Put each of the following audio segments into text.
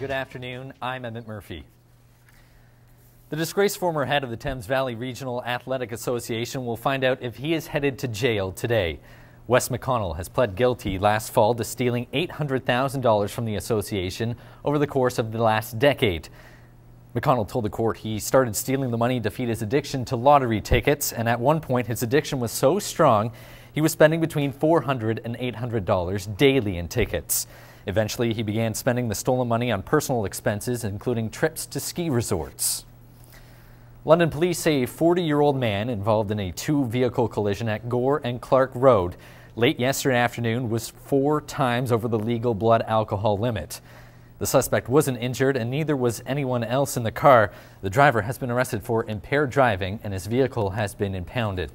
Good afternoon, I'm Emmett Murphy. The disgraced former head of the Thames Valley Regional Athletic Association will find out if he is headed to jail today. Wes McConnell has pled guilty last fall to stealing $800,000 from the association over the course of the last decade. McConnell told the court he started stealing the money to feed his addiction to lottery tickets, and at one point his addiction was so strong he was spending between $400 and $800 daily in tickets. Eventually, he began spending the stolen money on personal expenses, including trips to ski resorts. London police say a 40-year-old man involved in a two-vehicle collision at Gore and Clark Road late yesterday afternoon was 4 times over the legal blood alcohol limit. The suspect wasn't injured and neither was anyone else in the car. The driver has been arrested for impaired driving and his vehicle has been impounded.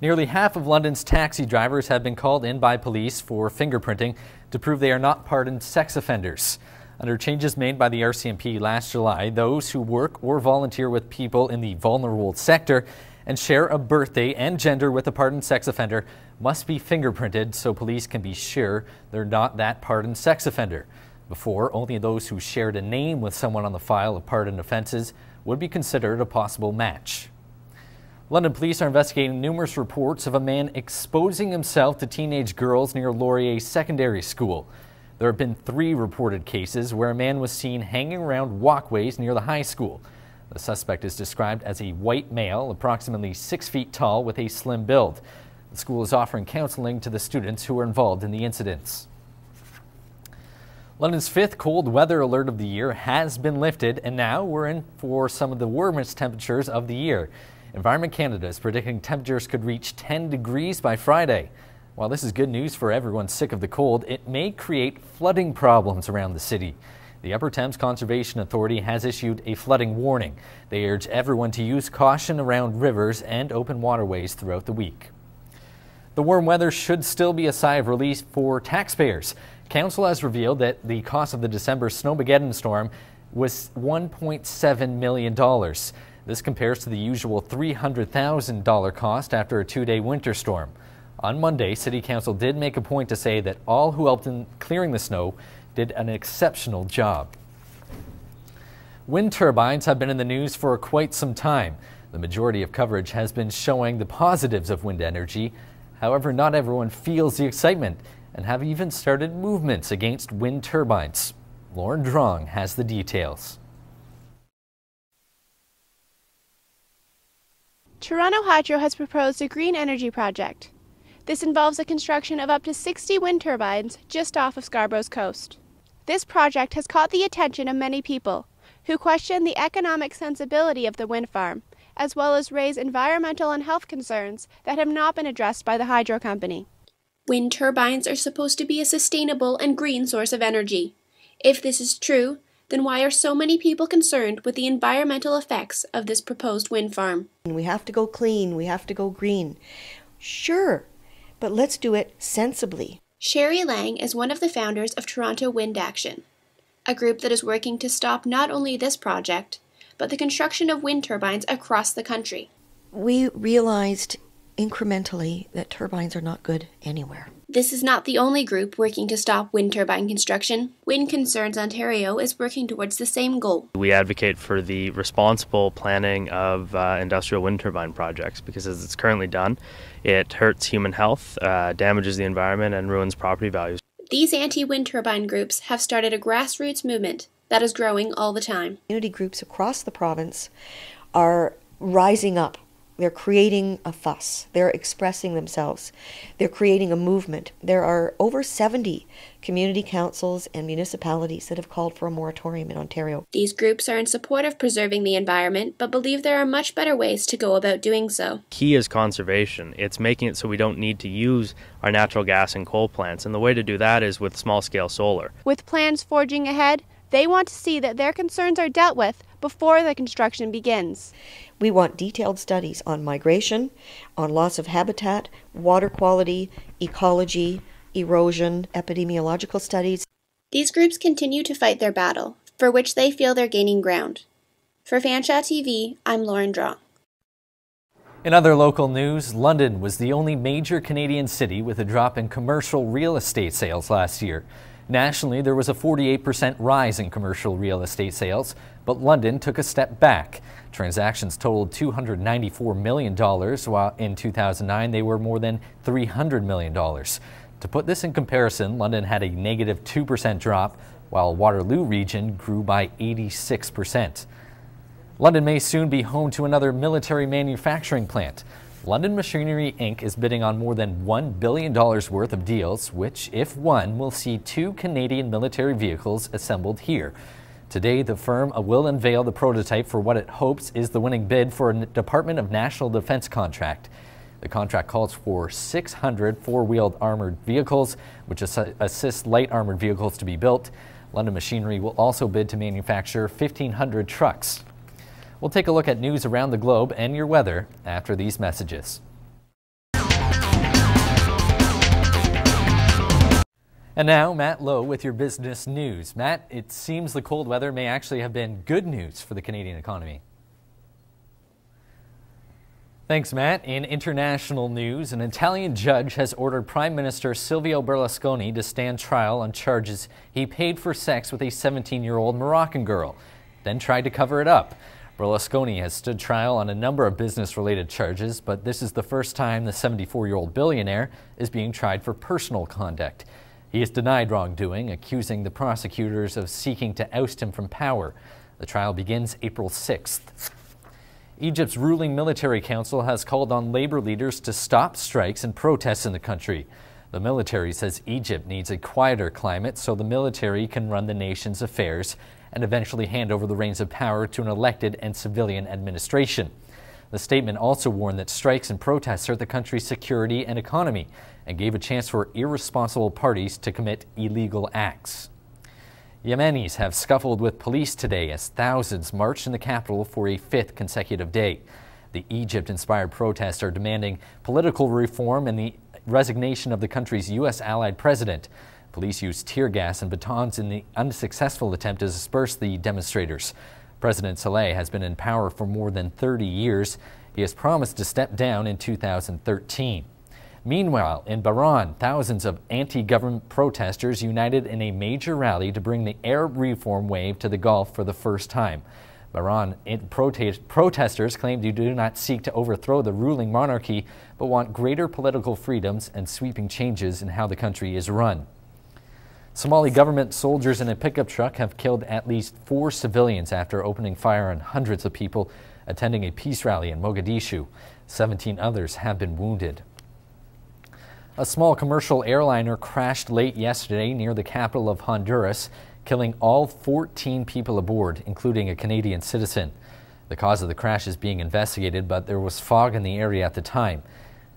Nearly half of London's taxi drivers have been called in by police for fingerprinting to prove they are not pardoned sex offenders. Under changes made by the RCMP last July, those who work or volunteer with people in the vulnerable sector and share a birthday and gender with a pardoned sex offender must be fingerprinted so police can be sure they're not that pardoned sex offender. Before, only those who shared a name with someone on the file of pardoned offenses would be considered a possible match. London police are investigating numerous reports of a man exposing himself to teenage girls near Laurier Secondary School. There have been 3 reported cases where a man was seen hanging around walkways near the high school. The suspect is described as a white male, approximately 6 feet tall with a slim build. The school is offering counseling to the students who were involved in the incidents. London's 5th cold weather alert of the year has been lifted, and now we're in for some of the warmest temperatures of the year. Environment Canada is predicting temperatures could reach 10 degrees by Friday. While this is good news for everyone sick of the cold, it may create flooding problems around the city. The Upper Thames Conservation Authority has issued a flooding warning. They urge everyone to use caution around rivers and open waterways throughout the week. The warm weather should still be a sigh of relief for taxpayers. Council has revealed that the cost of the December Snowmageddon storm was $1.7 million. This compares to the usual $300,000 cost after a 2-day winter storm. On Monday, City Council did make a point to say that all who helped in clearing the snow did an exceptional job. Wind turbines have been in the news for quite some time. The majority of coverage has been showing the positives of wind energy. However, not everyone feels the excitement and have even started movements against wind turbines. Lauren Drong has the details. Toronto Hydro has proposed a green energy project. This involves the construction of up to 60 wind turbines just off of Scarborough's coast. This project has caught the attention of many people who question the economic sensibility of the wind farm, as well as raise environmental and health concerns that have not been addressed by the hydro company. Wind turbines are supposed to be a sustainable and green source of energy. If this is true, then why are so many people concerned with the environmental effects of this proposed wind farm? We have to go clean, we have to go green. Sure, but let's do it sensibly. Sherry Lang is one of the founders of Toronto Wind Action, a group that is working to stop not only this project, but the construction of wind turbines across the country. We realized incrementally that turbines are not good anywhere. This is not the only group working to stop wind turbine construction. Wind Concerns Ontario is working towards the same goal. We advocate for the responsible planning of industrial wind turbine projects because as it's currently done, it hurts human health, damages the environment, and ruins property values. These anti-wind turbine groups have started a grassroots movement that is growing all the time. Community groups across the province are rising up. They're creating a fuss. They're expressing themselves. They're creating a movement. There are over 70 community councils and municipalities that have called for a moratorium in Ontario. These groups are in support of preserving the environment, but believe there are much better ways to go about doing so. Key is conservation. It's making it so we don't need to use our natural gas and coal plants, and the way to do that is with small-scale solar. With plans forging ahead, they want to see that their concerns are dealt with before the construction begins. We want detailed studies on migration, on loss of habitat, water quality, ecology, erosion, epidemiological studies. These groups continue to fight their battle, for which they feel they're gaining ground. For Fanshawe TV, I'm Lauren Drong. In other local news, London was the only major Canadian city with a drop in commercial real estate sales last year. Nationally, there was a 48% rise in commercial real estate sales, but London took a step back. Transactions totaled $294 million, while in 2009 they were more than $300 million. To put this in comparison, London had a negative 2% drop, while Waterloo region grew by 86%. London may soon be home to another military manufacturing plant. London Machinery Inc. is bidding on more than $1 billion worth of deals, which, if won, will see 2 Canadian military vehicles assembled here. Today, the firm will unveil the prototype for what it hopes is the winning bid for a Department of National Defense contract. The contract calls for 600 four-wheeled armored vehicles, which assist light armored vehicles to be built. London Machinery will also bid to manufacture 1,500 trucks. We'll take a look at news around the globe and your weather after these messages. And now, Matt Lowe with your business news. Matt, it seems the cold weather may actually have been good news for the Canadian economy. Thanks, Matt. In international news, an Italian judge has ordered Prime Minister Silvio Berlusconi to stand trial on charges he paid for sex with a 17-year-old Moroccan girl, then tried to cover it up. Berlusconi has stood trial on a number of business-related charges, but this is the first time the 74-year-old billionaire is being tried for personal conduct. He has denied wrongdoing, accusing the prosecutors of seeking to oust him from power. The trial begins April 6th. Egypt's ruling military council has called on labor leaders to stop strikes and protests in the country. The military says Egypt needs a quieter climate so the military can run the nation's affairs and eventually hand over the reins of power to an elected and civilian administration. The statement also warned that strikes and protests hurt the country's security and economy and gave a chance for irresponsible parties to commit illegal acts. Yemenis have scuffled with police today as thousands marched in the capital for a 5th consecutive day. The Egypt-inspired protests are demanding political reform and the resignation of the country's U.S. allied president. Police used tear gas and batons in the unsuccessful attempt to disperse the demonstrators. President Saleh has been in power for more than 30 years. He has promised to step down in 2013. Meanwhile, in Bahrain, thousands of anti-government protesters united in a major rally to bring the Arab reform wave to the Gulf for the first time. Bahrain protesters claimed they do not seek to overthrow the ruling monarchy, but want greater political freedoms and sweeping changes in how the country is run. Somali government soldiers in a pickup truck have killed at least 4 civilians after opening fire on hundreds of people attending a peace rally in Mogadishu. 17 others have been wounded. A small commercial airliner crashed late yesterday near the capital of Honduras, killing all 14 people aboard, including a Canadian citizen. The cause of the crash is being investigated, but there was fog in the area at the time.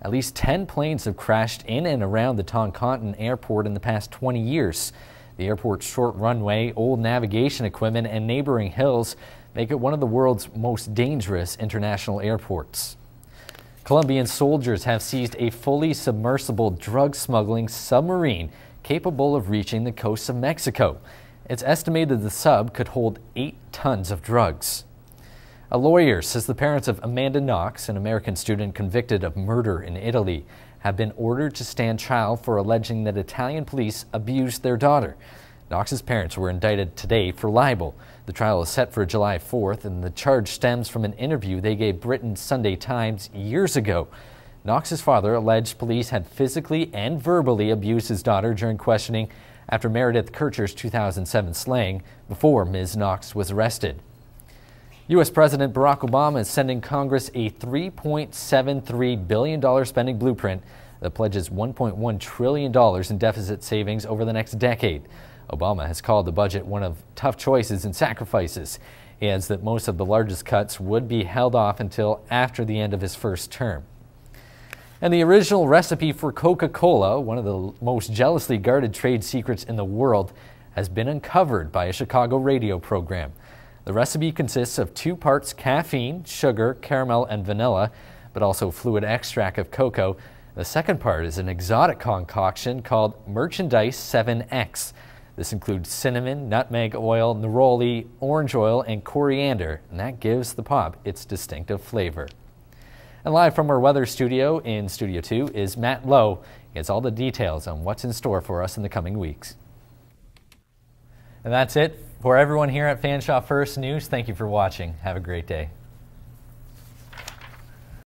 At least 10 planes have crashed in and around the Toncontin airport in the past 20 years. The airport's short runway, old navigation equipment, and neighboring hills make it one of the world's most dangerous international airports. Colombian soldiers have seized a fully submersible drug smuggling submarine capable of reaching the coast of Mexico. It's estimated the sub could hold 8 tons of drugs. A lawyer says the parents of Amanda Knox, an American student convicted of murder in Italy, have been ordered to stand trial for alleging that Italian police abused their daughter. Knox's parents were indicted today for libel. The trial is set for July 4th, and the charge stems from an interview they gave Britain's Sunday Times years ago. Knox's father alleged police had physically and verbally abused his daughter during questioning after Meredith Kircher's 2007 slaying before Ms. Knox was arrested. U.S. President Barack Obama is sending Congress a $3.73 billion spending blueprint that pledges $1.1 trillion in deficit savings over the next decade. Obama has called the budget one of tough choices and sacrifices. He adds that most of the largest cuts would be held off until after the end of his first term. And the original recipe for Coca-Cola, one of the most jealously guarded trade secrets in the world, has been uncovered by a Chicago radio program. The recipe consists of 2 parts caffeine, sugar, caramel, and vanilla, but also fluid extract of cocoa. The second part is an exotic concoction called Merchandise 7X. This includes cinnamon, nutmeg oil, neroli, orange oil, and coriander, and that gives the pop its distinctive flavor. And live from our weather studio in Studio 2 is Matt Lowe. He has all the details on what's in store for us in the coming weeks. And that's it for everyone here at Fanshawe First News. Thank you for watching. Have a great day.